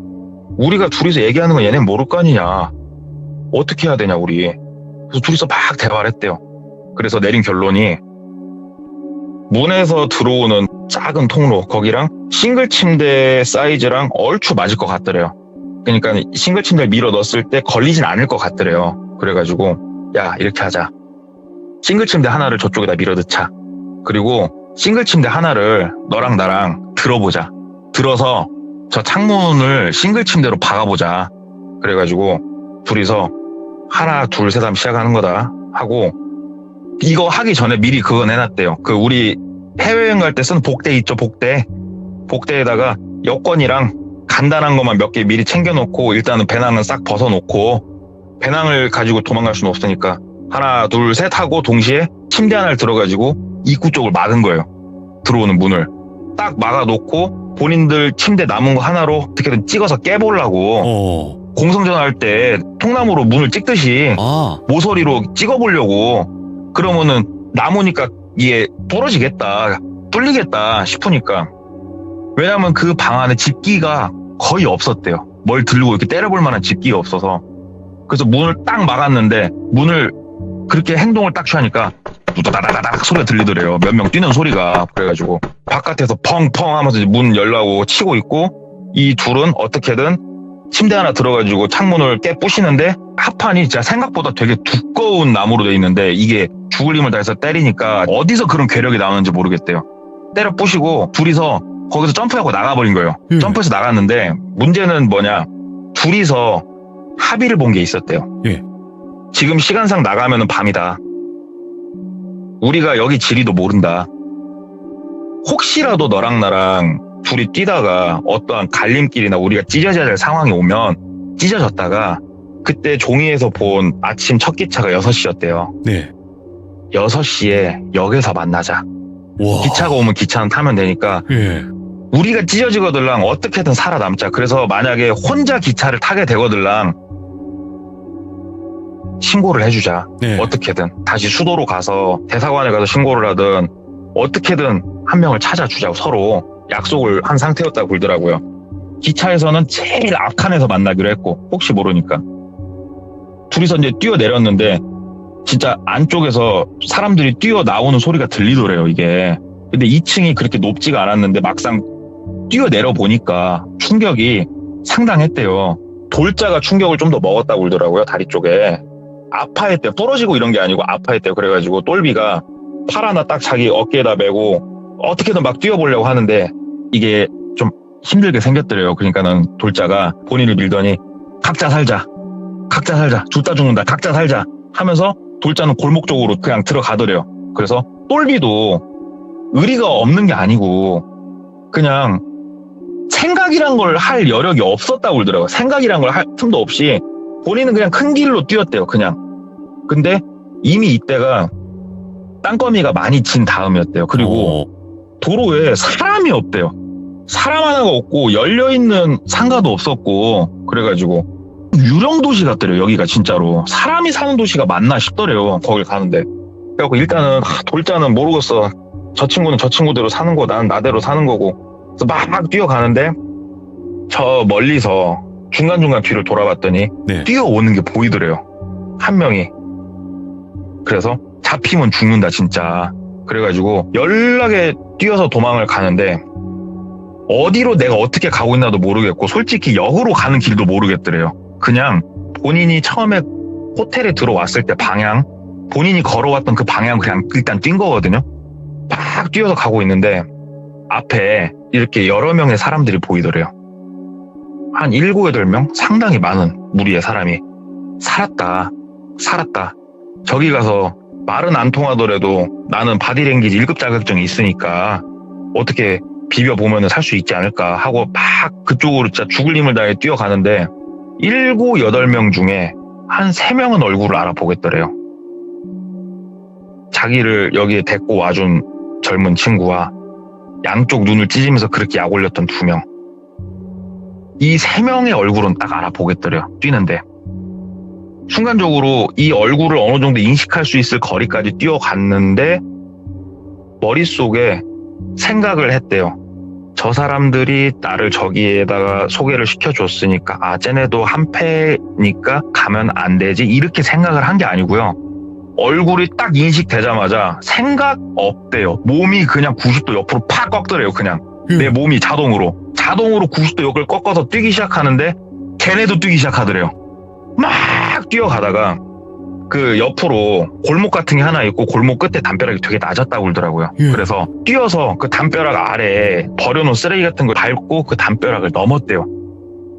우리가 둘이서 얘기하는 건 얘네는 모를 거 아니냐. 어떻게 해야 되냐 우리. 그래서 둘이서 막 대화를 했대요. 그래서 내린 결론이 문에서 들어오는 작은 통로 거기랑 싱글 침대 사이즈랑 얼추 맞을 것 같더래요. 그러니까 싱글 침대를 밀어 넣었을 때 걸리진 않을 것 같더래요. 그래가지고 야 이렇게 하자. 싱글 침대 하나를 저쪽에다 밀어 넣자. 그리고 싱글 침대 하나를 너랑 나랑 들어보자. 들어서 저 창문을 싱글 침대로 박아보자. 그래가지고 둘이서 하나 둘 셋 하면 시작하는 거다 하고 이거 하기 전에 미리 그거 내놨대요. 그 우리 해외여행 갈 때 쓰는 복대 있죠, 복대에다가 여권이랑 간단한 것만 몇 개 미리 챙겨놓고 일단은 배낭은 싹 벗어놓고 배낭을 가지고 도망갈 수는 없으니까 하나 둘 셋 하고 동시에 침대 하나를 들어가지고 입구 쪽을 막은 거예요. 들어오는 문을 딱 막아놓고 본인들 침대 남은 거 하나로 어떻게든 찍어서 깨보려고 공성전화할 때 통나무로 문을 찍듯이 모서리로 찍어보려고. 그러면은 남으니까 이게 부러지겠다, 뚫리겠다 싶으니까. 왜냐면 그 방 안에 집기가 거의 없었대요. 뭘 들고 이렇게 때려볼 만한 집기가 없어서. 그래서 문을 딱 막았는데 문을 그렇게 행동을 딱 취하니까 두다다다닥 소리가 들리더래요. 몇 명 뛰는 소리가. 그래가지고 바깥에서 펑펑 하면서 문 열라고 치고 있고 이 둘은 어떻게든 침대 하나 들어가지고 창문을 깨 부시는데 합판이 진짜 생각보다 되게 두꺼운 나무로 돼 있는데 이게 죽을 힘을 다해서 때리니까 어디서 그런 괴력이 나오는지 모르겠대요. 때려 부시고 둘이서 거기서 점프하고 나가버린 거예요. 점프해서 나갔는데 문제는 뭐냐, 둘이서 합의를 본 게 있었대요. 지금 시간상 나가면 밤이다. 우리가 여기 지리도 모른다. 혹시라도 너랑 나랑 둘이 뛰다가 어떠한 갈림길이나 우리가 찢어져야 될 상황이 오면 찢어졌다가 그때 종이에서 본 아침 첫 기차가 6시였대요. 네. 6시에 역에서 만나자. 와. 기차가 오면 기차는 타면 되니까 예. 우리가 찢어지거들랑 어떻게든 살아남자. 그래서 만약에 혼자 기차를 타게 되거들랑 신고를 해주자. 네. 어떻게든 다시 수도로 가서 대사관에 가서 신고를 하든 어떻게든 한 명을 찾아주자고 서로 약속을 한 상태였다고 그러더라고요. 기차에서는 제일 앞칸에서 만나기로 했고 혹시 모르니까 둘이서 이제 뛰어내렸는데 진짜 안쪽에서 사람들이 뛰어나오는 소리가 들리더래요 이게. 근데 2층이 그렇게 높지가 않았는데 막상 뛰어내려 보니까 충격이 상당했대요. 돌자가 충격을 좀 더 먹었다고 그러더라고요. 다리 쪽에 아파했대요. 부러지고 이런 게 아니고 아파했대요. 그래가지고 똘비가 팔 하나 딱 자기 어깨에다 메고 어떻게든 막 뛰어보려고 하는데 이게 좀 힘들게 생겼더래요. 그러니까는 돌자가 본인을 밀더니 각자 살자 둘 다 죽는다 각자 살자 하면서 돌자는 골목 쪽으로 그냥 들어가더래요. 그래서 똘비도 의리가 없는 게 아니고 그냥 생각이란 걸 할 여력이 없었다고 그러더라고요. 생각이란 걸 할 틈도 없이 본인은 그냥 큰 길로 뛰었대요. 그냥. 근데 이미 이때가 땅거미가 많이 진 다음이었대요. 그리고 도로에 사람이 없대요. 사람 하나가 없고 열려있는 상가도 없었고 그래가지고 유령도시 같더래요. 여기가 진짜로 사람이 사는 도시가 맞나 싶더래요. 거길 가는데. 그래갖고 일단은 돌자는 모르겠어. 저 친구는 저 친구대로 사는 거 나는 나대로 사는 거고 그래서 막 뛰어가는데 저 멀리서 중간중간 뒤를 돌아봤더니 네. 뛰어오는 게 보이더래요. 한 명이. 그래서 잡히면 죽는다 진짜. 그래가지고 연락에 뛰어서 도망을 가는데 어디로 내가 어떻게 가고 있나도 모르겠고 솔직히 역으로 가는 길도 모르겠더래요. 그냥 본인이 처음에 호텔에 들어왔을 때 방향 본인이 걸어왔던 그 방향 그냥 일단 뛴 거거든요. 막 뛰어서 가고 있는데 앞에 이렇게 여러 명의 사람들이 보이더래요. 한 7, 8명? 상당히 많은 무리의 사람이 살았다. 저기 가서 말은 안 통하더라도 나는 바디랭귀지 1급 자격증이 있으니까 어떻게 비벼보면 살 수 있지 않을까 하고 막 그쪽으로 진짜 죽을 힘을 다해 뛰어가는데 7, 8명 중에 한 3명은 얼굴을 알아보겠더래요. 자기를 여기에 데리고 와준 젊은 친구와 양쪽 눈을 찢으면서 그렇게 약 올렸던 2명. 이 3명의 얼굴은 딱 알아보겠더래요. 뛰는데. 순간적으로 이 얼굴을 어느 정도 인식할 수 있을 거리까지 뛰어갔는데 머릿속에 생각을 했대요. 저 사람들이 나를 저기에다가 소개를 시켜줬으니까 아 쟤네도 한패니까 가면 안 되지 이렇게 생각을 한 게 아니고요. 얼굴이 딱 인식되자마자 생각 없대요. 몸이 그냥 90도 옆으로 팍 꺾더래요. 그냥 내 몸이 자동으로 90도 옆을 꺾어서 뛰기 시작하는데 걔네도 뛰기 시작하더래요. 막 뛰어가다가 그 옆으로 골목 같은 게 하나 있고 골목 끝에 담벼락이 되게 낮았다고 그러더라고요. 그래서 뛰어서 그 담벼락 아래에 버려놓은 쓰레기 같은 걸 밟고 그 담벼락을 넘었대요.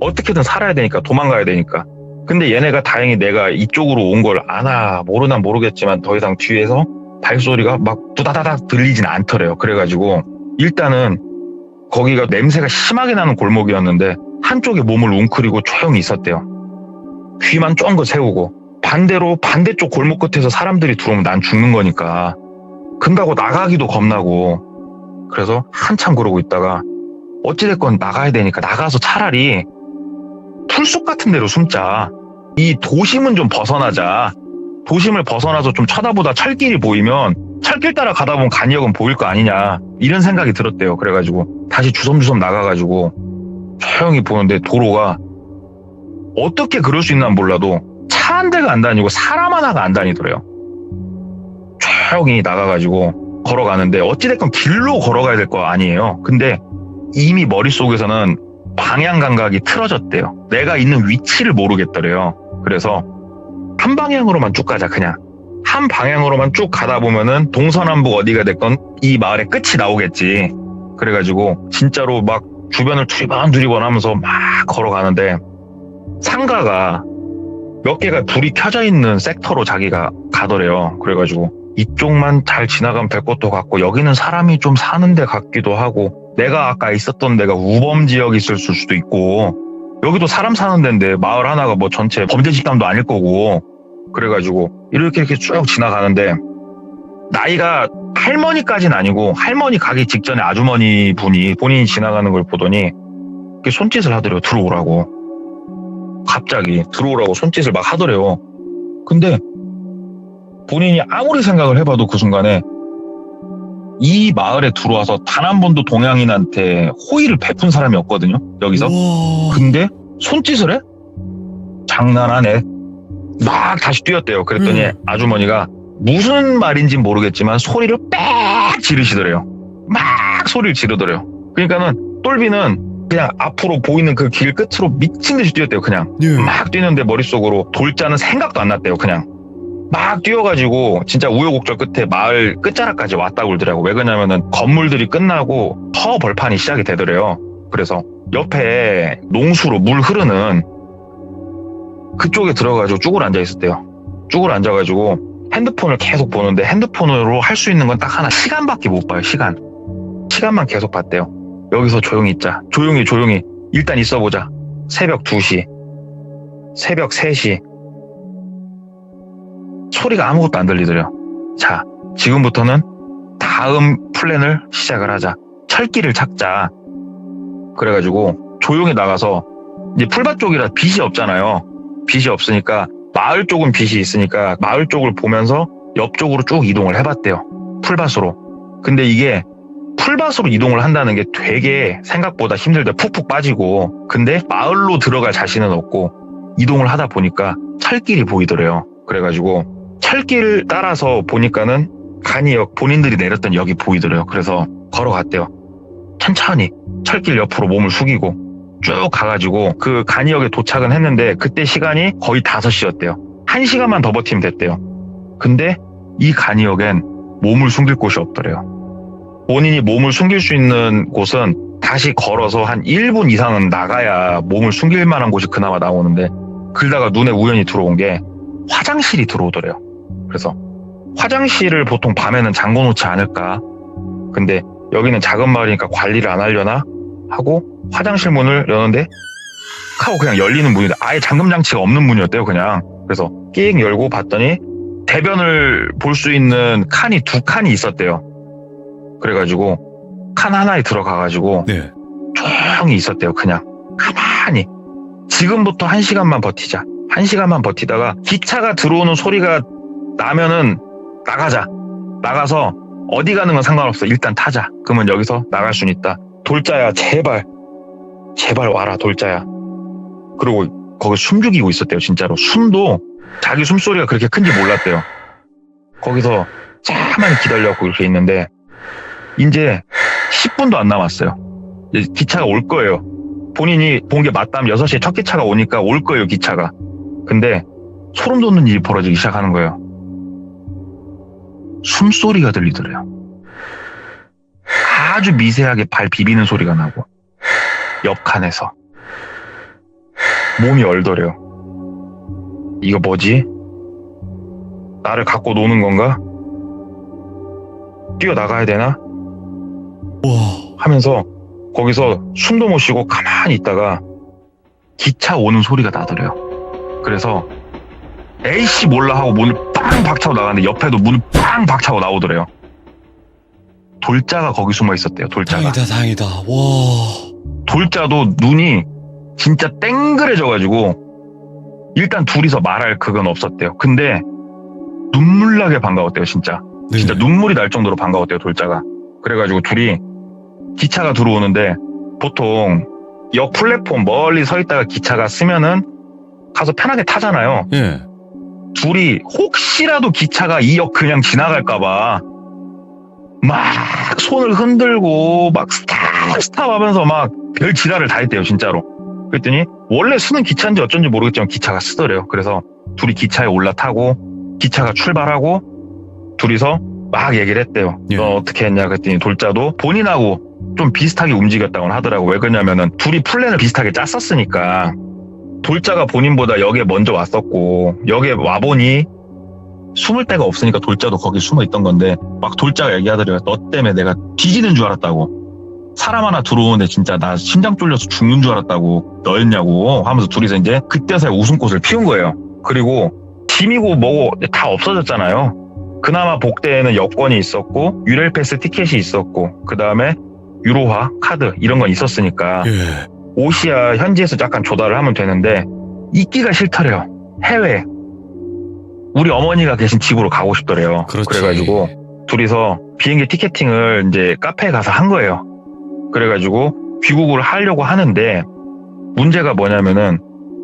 어떻게든 살아야 되니까 도망가야 되니까. 근데 얘네가 다행히 내가 이쪽으로 온 걸 아나 모르나 모르겠지만 더 이상 뒤에서 발소리가 막 두다다닥 들리진 않더래요. 그래가지고 일단은 거기가 냄새가 심하게 나는 골목이었는데 한쪽에 몸을 웅크리고 조용히 있었대요. 귀만 쫑긋 세우고 반대로 반대쪽 골목 끝에서 사람들이 들어오면 난 죽는 거니까 금가고 나가기도 겁나고 그래서 한참 그러고 있다가 어찌됐건 나가야 되니까 나가서 차라리 풀숲 같은 데로 숨자. 이 도심은 좀 벗어나자. 도심을 벗어나서 좀 쳐다보다 철길이 보이면 철길 따라 가다 보면 간이역은 보일 거 아니냐 이런 생각이 들었대요. 그래가지고 다시 주섬주섬 나가가지고 조용히 보는데 도로가 어떻게 그럴 수 있나 몰라도 차 한 대가 안 다니고 사람 하나가 안 다니더래요. 조용히 나가가지고 걸어가는데 어찌됐건 길로 걸어가야 될 거 아니에요. 근데 이미 머릿속에서는 방향 감각이 틀어졌대요. 내가 있는 위치를 모르겠더래요. 그래서 한 방향으로만 쭉 가자. 그냥 한 방향으로만 쭉 가다 보면은 동서남북 어디가 됐건 이 마을의 끝이 나오겠지. 그래가지고 진짜로 막 주변을 두리번 하면서 막 걸어가는데 상가가 몇 개가 불이 켜져 있는 섹터로 자기가 가더래요. 그래가지고 이쪽만 잘 지나가면 될 것도 같고 여기는 사람이 좀 사는 데 같기도 하고 내가 아까 있었던 데가 우범 지역이 있을 수도 있고 여기도 사람 사는 데인데 마을 하나가 뭐 전체 범죄 집단도 아닐 거고 그래가지고 이렇게 쭉 지나가는데 나이가 할머니까지는 아니고 할머니 가기 직전에 아주머니 분이 본인이 지나가는 걸 보더니 이렇게 손짓을 하더래요. 들어오라고. 갑자기 들어오라고 손짓을 막 하더래요. 근데 본인이 아무리 생각을 해봐도 그 순간에 이 마을에 들어와서 단 한 번도 동양인한테 호의를 베푼 사람이 없거든요. 여기서. 우와. 근데 손짓을 해? 장난하네. 막 다시 뛰었대요. 그랬더니 아주머니가 무슨 말인지 모르겠지만 소리를 빽 지르시더래요. 막 소리를 지르더래요. 그러니까는 똘비는 그냥 앞으로 보이는 그 길 끝으로 미친 듯이 뛰었대요. 그냥 예. 막 뛰는데 머릿속으로 돌자는 생각도 안 났대요. 그냥 막 뛰어가지고 진짜 우여곡절 끝에 마을 끝자락까지 왔다고 그러더라고. 왜 그러냐면은 건물들이 끝나고 터 벌판이 시작이 되더래요. 그래서 옆에 농수로 물 흐르는 그쪽에 들어가지고 쭈글 앉아 있었대요. 쭈글 앉아가지고 핸드폰을 계속 보는데 핸드폰으로 할 수 있는 건 딱 하나, 시간밖에 못 봐요. 시간만 계속 봤대요. 여기서 조용히 있자. 조용히 일단 있어보자. 새벽 2시, 새벽 3시 소리가 아무것도 안 들리더래요. 자, 지금부터는 다음 플랜을 시작을 하자. 철길을 찾자. 그래가지고 조용히 나가서 이제 풀밭 쪽이라 빛이 없잖아요. 빛이 없으니까 마을 쪽은 빛이 있으니까 마을 쪽을 보면서 옆쪽으로 쭉 이동을 해봤대요. 풀밭으로. 근데 이게 풀밭으로 이동을 한다는 게 되게 생각보다 힘들대. 푹푹 빠지고. 근데 마을로 들어갈 자신은 없고 이동을 하다 보니까 철길이 보이더래요. 그래가지고 철길 따라서 보니까는 간이역, 본인들이 내렸던 역이 보이더래요. 그래서 걸어갔대요. 천천히 철길 옆으로 몸을 숙이고 쭉 가가지고 그 간이역에 도착은 했는데 그때 시간이 거의 5시였대요. 1시간만 더 버티면 됐대요. 근데 이 간이역엔 몸을 숨길 곳이 없더래요. 본인이 몸을 숨길 수 있는 곳은 다시 걸어서 한 1분 이상은 나가야 몸을 숨길 만한 곳이 그나마 나오는데 그러다가 눈에 우연히 들어온 게 화장실이 들어오더래요. 그래서 화장실을 보통 밤에는 잠궈 놓지 않을까. 근데 여기는 작은 마을이니까 관리를 안 하려나 하고 화장실 문을 여는데 하고 그냥 열리는 문인데 아예 잠금 장치가 없는 문이었대요. 그냥. 그래서 끼익 열고 봤더니 대변을 볼 수 있는 칸이 2칸이 있었대요. 그래가지고 칸 하나에 들어가가지고 네. 조용히 있었대요. 그냥 가만히. 지금부터 1시간만 버티자. 1시간만 버티다가 기차가 들어오는 소리가 나면은 나가자. 나가서 어디 가는 건 상관없어. 일단 타자. 그러면 여기서 나갈 수는 있다. 돌자야, 제발 와라, 돌자야. 그리고 거기 숨 죽이고 있었대요. 진짜로. 숨도 자기 숨소리가 그렇게 큰지 몰랐대요. 거기서 가만히 기다려갖고 이렇게 있는데 이제 10분도 안 남았어요. 이제 기차가 올 거예요. 본인이 본 게 맞다면 6시에 첫 기차가 오니까 올 거예요, 기차가. 근데 소름 돋는 일이 벌어지기 시작하는 거예요. 숨소리가 들리더래요. 아주 미세하게 발 비비는 소리가 나고 옆 칸에서 몸이 얼더래요. 이거 뭐지? 나를 갖고 노는 건가? 뛰어나가야 되나? 하면서 거기서 숨도 못 쉬고 가만히 있다가 기차 오는 소리가 나더래요. 그래서 에이씨 몰라 하고 문을 빵 박차고 나가는데 옆에도 문을 빵 박차고 나오더래요. 돌자가 거기 숨어 있었대요. 돌자가. 다행이다. 와. 돌자도 눈이 진짜 땡그레져가지고 일단 둘이서 말할 그건 없었대요. 근데 눈물나게 반가웠대요. 진짜. 네. 진짜 눈물이 날 정도로 반가웠대요. 돌자가. 그래가지고 둘이 기차가 들어오는데 보통 역 플랫폼 멀리 서 있다가 기차가 쓰면은 가서 편하게 타잖아요. 예. 둘이 혹시라도 기차가 이 역 그냥 지나갈까봐 막 손을 흔들고 막 스탑 하면서 막 별 지랄을 다 했대요. 진짜로. 그랬더니 원래 쓰는 기차인지 어쩐지 모르겠지만 기차가 쓰더래요. 그래서 둘이 기차에 올라타고 기차가 출발하고 둘이서 막 얘기를 했대요. 예. 너 어떻게 했냐 그랬더니 돌자도 본인하고 좀 비슷하게 움직였다고 하더라고. 왜 그러냐면은 둘이 플랜을 비슷하게 짰었으니까. 돌자가 본인보다 역에 먼저 왔었고 역에 와보니 숨을 데가 없으니까 돌자도 거기 숨어 있던 건데 막 돌자가 얘기하더래요. 너 때문에 내가 뒤지는 줄 알았다고. 사람 하나 들어오는데 진짜 나 심장 쫄려서 죽는 줄 알았다고, 너였냐고 하면서 둘이서 이제 그때서야 웃음꽃을 피운 거예요. 그리고 짐이고 뭐고 다 없어졌잖아요. 그나마 복대에는 여권이 있었고 유렐패스 티켓이 있었고 그 다음에 유로화 카드 이런 건 있었으니까 예. 옷이야 현지에서 약간 조달을 하면 되는데 있기가 싫더래요. 해외. 우리 어머니가 계신 집으로 가고 싶더래요. 그렇지. 그래가지고 둘이서 비행기 티켓팅을 이제 카페에 가서 한 거예요. 그래가지고 귀국을 하려고 하는데 문제가 뭐냐면은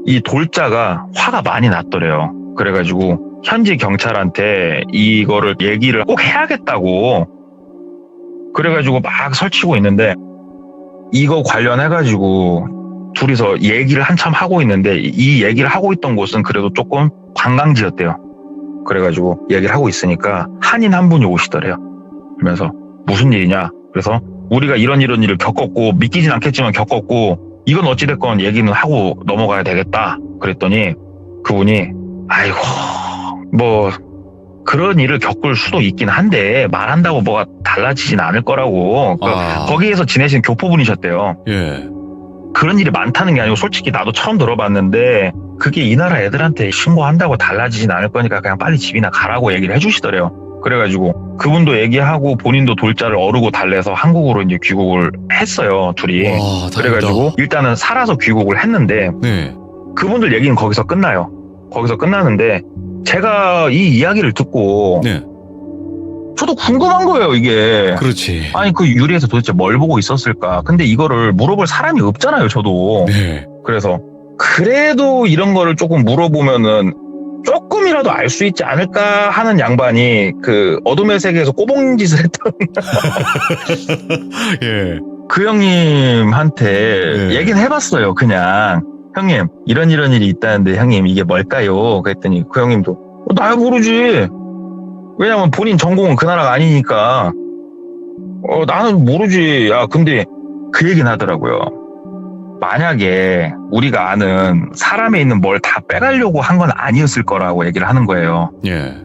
이 돌자가 화가 많이 났더래요. 그래가지고 현지 경찰한테 이거를 얘기를 꼭 해야겠다고 그래가지고 막 설치고 있는데 이거 관련해가지고 둘이서 얘기를 한참 하고 있는데 이 얘기를 하고 있던 곳은 그래도 조금 관광지였대요. 그래가지고 얘기를 하고 있으니까 한인 한 분이 오시더래요. 그러면서 무슨 일이냐? 그래서 우리가 이런 일을 겪었고 믿기진 않겠지만 겪었고 이건 어찌됐건 얘기는 하고 넘어가야 되겠다. 그랬더니 그분이 아이고 뭐 그런 일을 겪을 수도 있긴 한데 말한다고 뭐가 달라지진 않을 거라고 거기에서 지내신 교포분이셨대요. 예. 그런 일이 많다는 게 아니고 솔직히 나도 처음 들어봤는데 그게 이 나라 애들한테 신고한다고 달라지진 않을 거니까 그냥 빨리 집이나 가라고 얘기를 해주시더래요. 그래가지고 그분도 얘기하고 본인도 돌자를 어르고 달래서 한국으로 이제 귀국을 했어요, 둘이. 와, 그래가지고 일단은 살아서 귀국을 했는데 네. 그분들 얘기는 거기서 끝나요. 거기서 끝나는데 제가 이 이야기를 듣고 네. 저도 궁금한 거예요, 이게. 그렇지. 아니 그 유리에서 도대체 뭘 보고 있었을까? 근데 이거를 물어볼 사람이 없잖아요, 저도. 네. 그래서 그래도 이런 거를 조금 물어보면은 조금이라도 알 수 있지 않을까 하는 양반이 그 어둠의 세계에서 꼬봉짓을 했던 예. 그 형님한테 네. 얘기는 해봤어요. 그냥 형님 이런 일이 있다는데 형님 이게 뭘까요? 그랬더니 그 형님도 나야 모르지. 왜냐면 본인 전공은 그 나라가 아니니까 나는 모르지. 야 근데 그 얘기는 하더라고요. 만약에 우리가 아는 사람에 있는 뭘 다 빼가려고 한 건 아니었을 거라고 얘기를 하는 거예요. 예.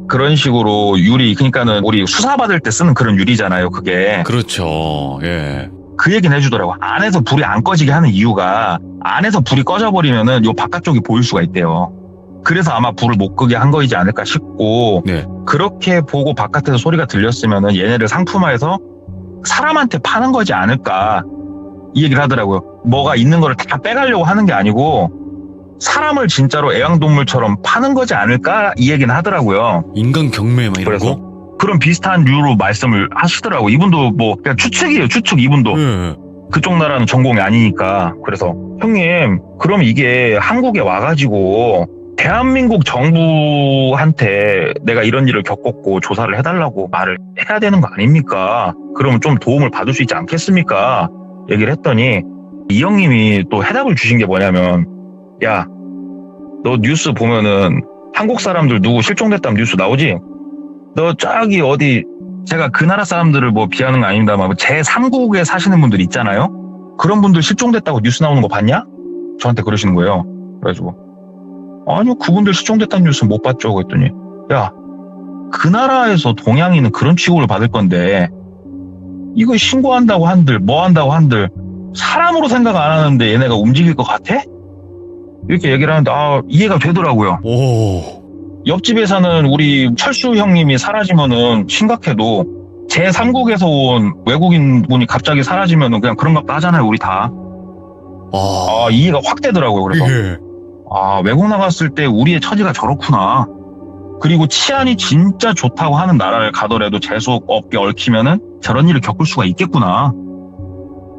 그런 식으로 유리, 그러니까는 우리 수사받을 때 쓰는 그런 유리잖아요, 그게. 그렇죠. 예. 그 얘기는 해주더라고. 안에서 불이 안 꺼지게 하는 이유가 안에서 불이 꺼져버리면은 요 바깥쪽이 보일 수가 있대요. 그래서 아마 불을 못 끄게 한 거이지 않을까 싶고 네. 그렇게 보고 바깥에서 소리가 들렸으면은 얘네를 상품화해서 사람한테 파는 거지 않을까 이 얘기를 하더라고요. 뭐가 있는 거를 다 빼가려고 하는 게 아니고 사람을 진짜로 애완동물처럼 파는 거지 않을까 이 얘기는 하더라고요. 인간 경매 막 이런 그래서 거? 그런 비슷한 류로 말씀을 하시더라고. 이분도 뭐 그냥 추측이에요. 추측. 이분도 예. 그쪽 나라는 전공이 아니니까. 그래서 형님 그럼 이게 한국에 와가지고 대한민국 정부한테 내가 이런 일을 겪었고 조사를 해달라고 말을 해야 되는 거 아닙니까? 그러면 좀 도움을 받을 수 있지 않겠습니까? 얘기를 했더니 이 형님이 또 해답을 주신 게 뭐냐면 야, 너 뉴스 보면은 한국 사람들 누구 실종됐다는 뉴스 나오지? 너 저기 어디 제가 그 나라 사람들을 뭐 비하는 거 아닙니다만 제3국에 사시는 분들 있잖아요? 그런 분들 실종됐다고 뉴스 나오는 거 봤냐? 저한테 그러시는 거예요. 그래가지고 아니요, 그분들 실종됐다는 뉴스 못 봤죠. 그랬더니 야, 그 나라에서 동양인은 그런 취급을 받을 건데 이거 신고한다고 한들 뭐 한다고 한들 사람으로 생각 안 하는데 얘네가 움직일 것 같아? 이렇게 얘기를 하는데 이해가 되더라고요. 오. 옆집에 사는 우리 철수 형님이 사라지면은 심각해도 제3국에서 온 외국인 분이 갑자기 사라지면은 그냥 그런가 보다 하잖아요, 우리 다. 이해가 확 되더라고요. 그래서 예. 외국 나갔을 때 우리의 처지가 저렇구나. 그리고 치안이 진짜 좋다고 하는 나라를 가더라도 재수업 업계 얽히면은 저런 일을 겪을 수가 있겠구나.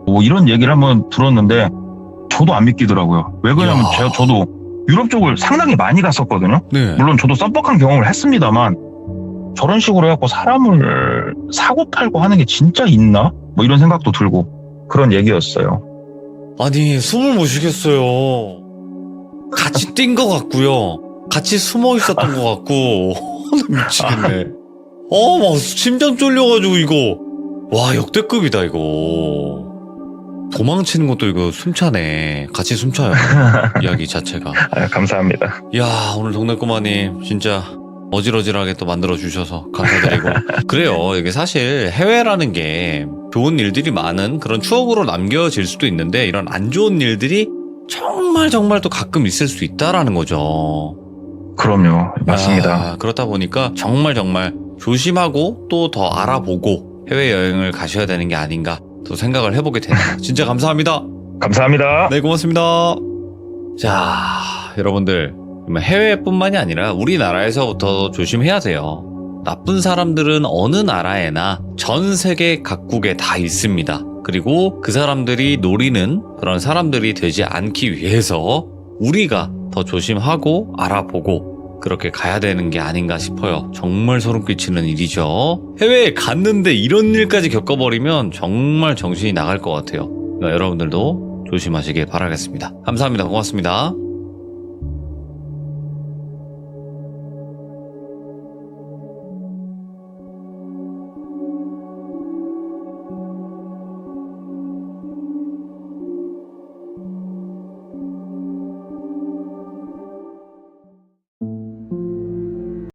뭐 이런 얘기를 한번 들었는데 저도 안 믿기더라고요. 왜 그러냐면 저도 유럽 쪽을 상당히 많이 갔었거든요. 네. 물론 저도 썸뻑한 경험을 했습니다만 저런 식으로 해갖고 사람을 사고 팔고 하는 게 진짜 있나? 뭐 이런 생각도 들고 그런 얘기였어요. 아니, 숨을 못 쉬겠어요. 같이 뛴 것 같고요. 같이 숨어 있었던 것 같고. 미치겠네. 막 심장 쫄려가지고 이거. 와, 역대급이다, 이거. 도망치는 것도 이거 숨차네. 같이 숨차요. 이야기 자체가. 감사합니다. 이야, 오늘 동네꼬마님 진짜 어질어질하게 또 만들어주셔서 감사드리고. 그래요. 이게 사실 해외라는 게 좋은 일들이 많은 그런 추억으로 남겨질 수도 있는데 이런 안 좋은 일들이 정말 또 가끔 있을 수 있다라는 거죠. 그럼요. 맞습니다. 그렇다 보니까 정말 조심하고 또 더 알아보고 해외여행을 가셔야 되는 게 아닌가 또 생각을 해보게 되네요. 진짜 감사합니다. 감사합니다. 네, 고맙습니다. 자, 여러분들 해외뿐만이 아니라 우리나라에서부터 조심해야 돼요. 나쁜 사람들은 어느 나라에나 전 세계 각국에 다 있습니다. 그리고 그 사람들이 노리는 그런 사람들이 되지 않기 위해서 우리가 더 조심하고 알아보고 그렇게 가야 되는 게 아닌가 싶어요. 정말 소름 끼치는 일이죠. 해외에 갔는데 이런 일까지 겪어버리면 정말 정신이 나갈 것 같아요. 그러니까 여러분들도 조심하시길 바라겠습니다. 감사합니다. 고맙습니다.